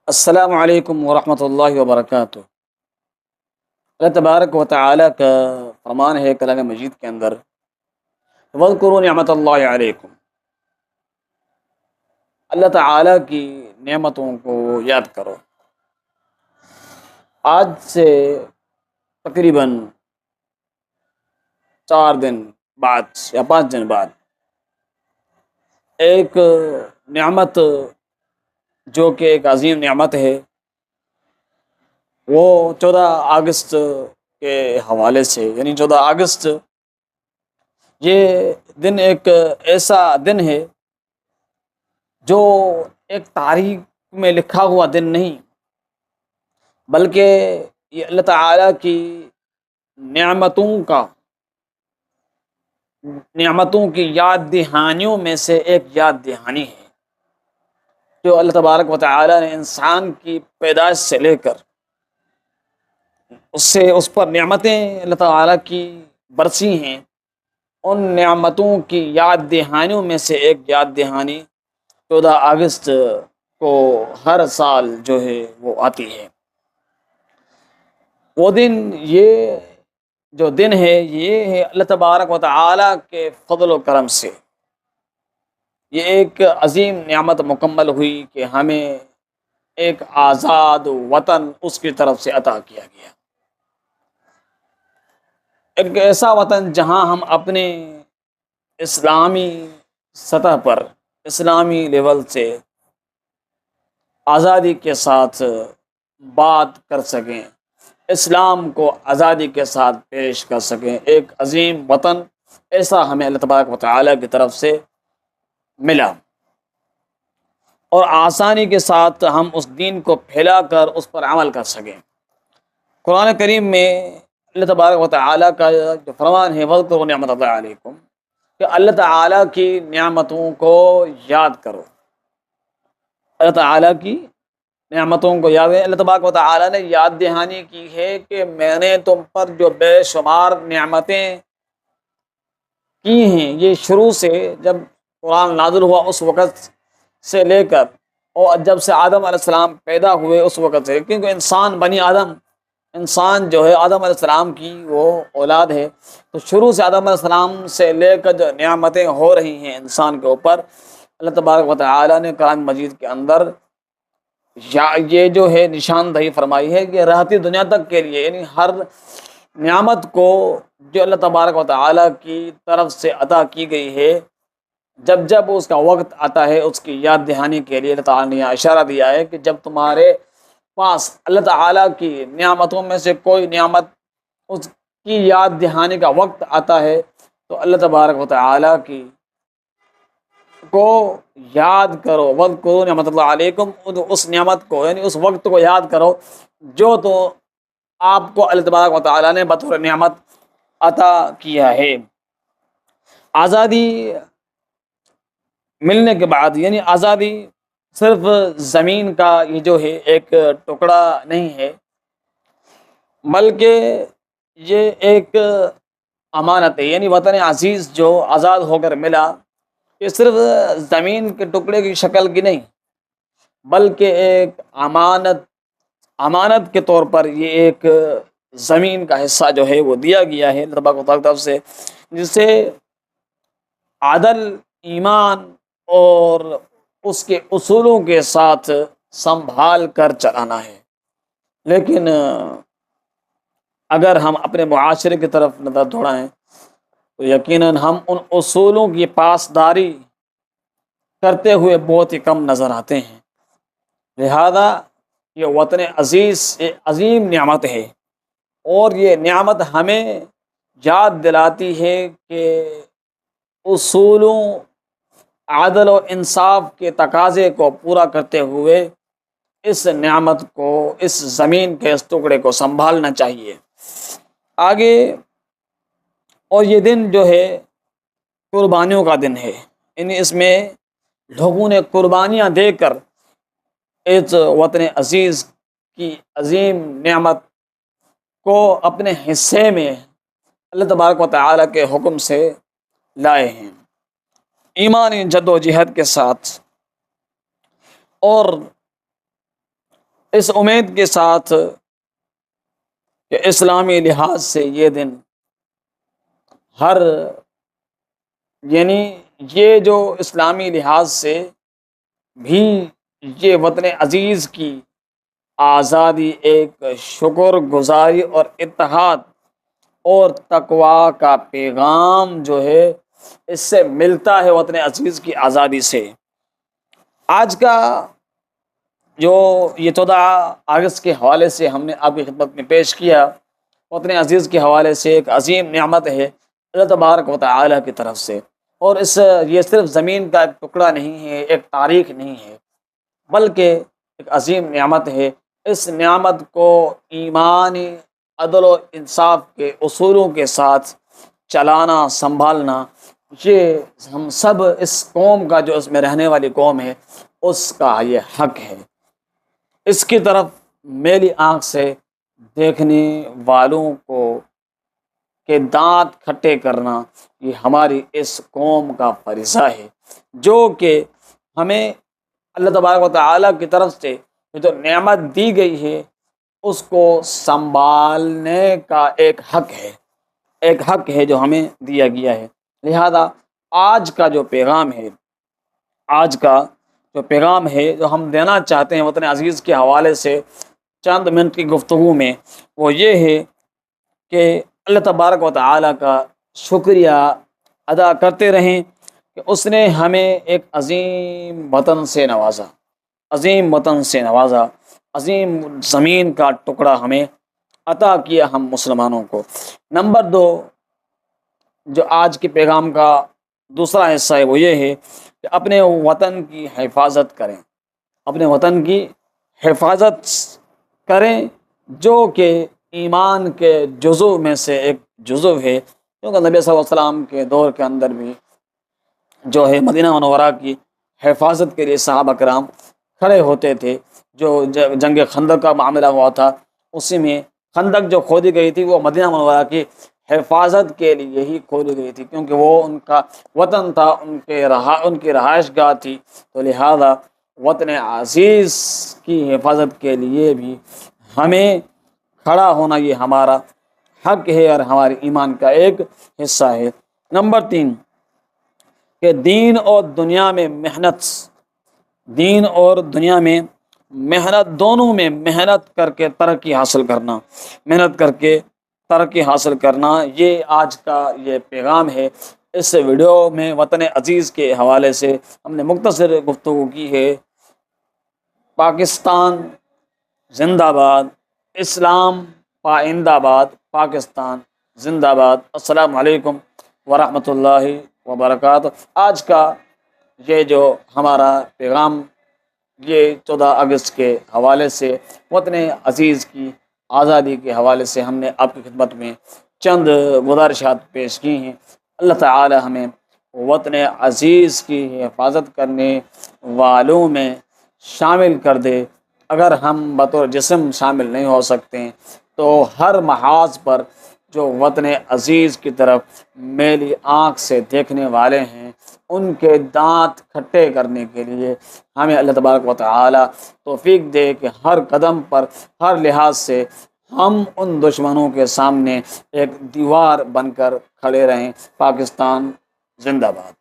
السلام علیکم ورحمۃ اللہ وبرکاتہ۔ اللہ تبارک و تعالیٰ کا فرمان ہے کلام مجید کے اندر، وَاذْكُرُوا نعمت اللہ علیکم۔ اللہ تعالیٰ کی نعمتوں کو یاد کرو۔ آج سے تقریباً 4 دن بعد یا 5 دن بعد ایک نعمت جو کہ ایک عظیم نعمت ہے، وہ 14 اگست کے حوالے سے، یعنی 14 اگست یہ دن ایک ایسا دن ہے جو ایک تاریخ میں لکھا ہوا دن نہیں، بلکہ یہ اللہ تعالیٰ کی نعمتوں کی یاد دہانیوں میں سے ایک یاد دہانی ہے، جو اللہ تبارک و تعالیٰ نے انسان کی پیدائش سے لے کر اس پر نعمتیں اللہ تعالیٰ کی برسی ہیں۔ ان نعمتوں کی یاد دہانیوں میں سے ایک یاد دہانی 14 اگست کو ہر سال جو ہے وہ آتی ہے۔ وہ دن، یہ جو دن ہے، یہ ہے اللہ تبارک و تعالیٰ کے فضل و کرم سے یہ ایک عظیم نعمت مکمل ہوئی کہ ہمیں ایک آزاد وطن اس کی طرف سے عطا کیا گیا، ایک ایسا وطن جہاں ہم اپنے اسلامی سطح پر، اسلامی لیول سے آزادی کے ساتھ بات کر سکیں، اسلام کو آزادی کے ساتھ پیش کر سکیں۔ ایک عظیم وطن ایسا ہمیں اللہ تبارک و تعالیٰ کی طرف سے ملا، اور آسانی کے ساتھ ہم اس دین کو پھیلا کر اس پر عمل کر سکیں۔ قرآن کریم میں اللہ تبارک و تعالیٰ کا جو فرمان ہے، وَاذْكُرُوا نعمت اللہ علیکم، کہ اللہ تعالیٰ کی نعمتوں کو یاد کرو۔ اللہ تعالیٰ کی نعمتوں کو یاد ہے۔ اللہ تبارک و تعالیٰ نے یاد دہانی کی ہے کہ میں نے تم پر جو بے شمار نعمتیں کی ہیں، یہ شروع سے جب قرآن نازل ہوا اس وقت سے لے کر، اور جب سے آدم علیہ السلام پیدا ہوئے اس وقت سے، کیونکہ انسان جو ہے آدم علیہ السلام کی وہ اولاد ہے، تو شروع سے آدم علیہ السلام سے لے کر جو نعمتیں ہو رہی ہیں انسان کے اوپر، اللہ تبارک و تعالیٰ نے کلام مجید کے اندر یہ جو ہے نشاندہی فرمائی ہے کہ رہتی دنیا تک کے لیے، یعنی ہر نعمت کو جو اللہ تبارک و تعالیٰ کی طرف سے عطا کی گئی ہے، جب جب اس کا وقت آتا ہے اس کی یاد دہانی کے لیے اللہ تعالیٰ نے یہاں اشارہ دیا ہے کہ جب تمہارے پاس اللہ تعالیٰ کی نعمتوں میں سے کوئی نعمت اس کی یاد دہانی کا وقت آتا ہے، تو اللہ تبارک و تعالیٰ کی کو یاد کرو۔ وَاذْكُرُوا نعمت اللہ علیکم، اس نعمت کو، یعنی اس وقت کو یاد کرو جو تو آپ کو اللہ تبارک و تعالیٰ نے بطور نعمت عطا کیا ہے۔ آزادی ملنے کے بعد، یعنی آزادی صرف زمین کا یہ جو ہے ایک ٹکڑا نہیں ہے، بلکہ یہ ایک امانت ہے، یعنی وطن عزیز جو آزاد ہو کر ملا، یہ صرف زمین کے ٹکڑے کی شکل کی نہیں، بلکہ ایک امانت کے طور پر یہ ایک زمین کا حصہ جو ہے وہ دیا گیا ہے اللہ تبارک و تعالیٰ کی طرف سے، جسے عدل، ایمان اور اس کے اصولوں کے ساتھ سنبھال کر چلانا ہے۔ لیکن اگر ہم اپنے معاشرے کی طرف نظر دوڑائیں تو یقیناً ہم ان اصولوں کی پاسداری کرتے ہوئے بہت ہی کم نظر آتے ہیں۔ لہذا یہ وطن عزیز ایک عظیم نعمت ہے، اور یہ نعمت ہمیں یاد دلاتی ہے کہ اصولوں، عدل و انصاف کے تقاضے کو پورا کرتے ہوئے اس نعمت کو، اس زمین کے اس ٹکڑے کو سنبھالنا چاہیے۔ آگے، اور یہ دن جو ہے قربانیوں کا دن ہے، یعنی اس میں لوگوں نے قربانیاں دے کر اس وطن عزیز کی عظیم نعمت کو اپنے حصے میں اللہ تبارک و تعالیٰ کے حکم سے لائے ہیں، ایمانی جد و جہد کے ساتھ، اور اس امید کے ساتھ کہ اسلامی لحاظ سے یہ دن ہر یعنی یہ جو اسلامی لحاظ سے بھی یہ وطن عزیز کی آزادی ایک شکر گزاری اور اتحاد اور تقوی کا پیغام جو ہے اس سے ملتا ہے، وطن عزیز کی آزادی سے۔ آج کا جو یہ 14 اگست کے حوالے سے ہم نے آپ کی خدمت میں پیش کیا، وطن عزیز کے حوالے سے ایک عظیم نعمت ہے اللہ تبارک و تعالی کی طرف سے، اور یہ صرف زمین کا ایک ٹکڑا نہیں ہے، ایک تاریخ نہیں ہے، بلکہ ایک عظیم نعمت ہے۔ اس نعمت کو ایمانی عدل و انصاف کے اصولوں کے ساتھ چلانا، سنبھالنا، یہ ہم سب اس قوم کا، جو اس میں رہنے والی قوم ہے، اس کا یہ حق ہے۔ اس کی طرف میلی آنکھ سے دیکھنے والوں کو کے دانت کھٹے کرنا یہ ہماری اس قوم کا فریضہ ہے، جو کہ ہمیں اللہ تبارک و تعالیٰ کی طرف سے جو نعمت دی گئی ہے اس کو سنبھالنے کا ایک حق ہے جو ہمیں دیا گیا ہے۔ لہذا آج کا جو پیغام ہے جو ہم دینا چاہتے ہیں وطن عزیز کے حوالے سے چند منٹ کی گفتگو میں، وہ یہ ہے کہ اللہ تبارک و تعالیٰ کا شکریہ ادا کرتے رہیں کہ اس نے ہمیں ایک عظیم وطن سے نوازا، عظیم زمین کا ٹکڑا ہمیں عطا کیا ہم مسلمانوں کو۔ نمبر 2 جو آج کے پیغام کا دوسرا حصہ ہے وہ یہ ہے کہ اپنے وطن کی حفاظت کریں، جو کہ ایمان کے جزو میں سے ایک جزو ہے، کیونکہ نبی صلی اللہ علیہ وسلم کے دور کے اندر بھی جو ہے مدینہ منورہ کی حفاظت کے لیے صحابہ کرام کھڑے ہوتے تھے۔ جو جنگ خندق کا معاملہ ہوا تھا، اسی میں خندق جو کھودی گئی تھی وہ مدینہ منورہ کی حفاظت کے لیے ہی کھودی گئی تھی، کیونکہ وہ ان کا وطن تھا، ان کی رہائش گاہ تھی، تو لہذا وطن عزیز کی حفاظت کے لیے بھی ہمیں کھڑا ہونا یہ ہمارا حق ہے اور ہمارے ایمان کا ایک حصہ ہے۔ نمبر 3 کہ دین اور دنیا میں محنت دونوں میں محنت کر کے ترقی حاصل کرنا یہ آج کا یہ پیغام ہے۔ اس ویڈیو میں وطن عزیز کے حوالے سے ہم نے مختصر گفتگو کی ہے۔ پاکستان زندہ باد، اسلام پائندہ باد، پاکستان زندہ باد۔ السلام علیکم ورحمۃ اللہ وبرکاتہ۔ آج کا یہ جو ہمارا پیغام یہ 14 اگست کے حوالے سے وطن عزیز کی آزادی کے حوالے سے ہم نے آپ کی خدمت میں چند گزارشات پیش کی ہیں۔ اللہ تعالی ہمیں وطن عزیز کی حفاظت کرنے والوں میں شامل کر دے۔ اگر ہم بطور جسم شامل نہیں ہو سکتے ہیں تو ہر محاذ پر جو وطن عزیز کی طرف میلی آنکھ سے دیکھنے والے ہیں ان کے دانت کھٹے کرنے کے لیے ہمیں اللہ تبارک و تعالی توفیق دے کہ ہر قدم پر، ہر لحاظ سے ہم ان دشمنوں کے سامنے ایک دیوار بن کر کھڑے رہیں۔ پاکستان زندہ باد۔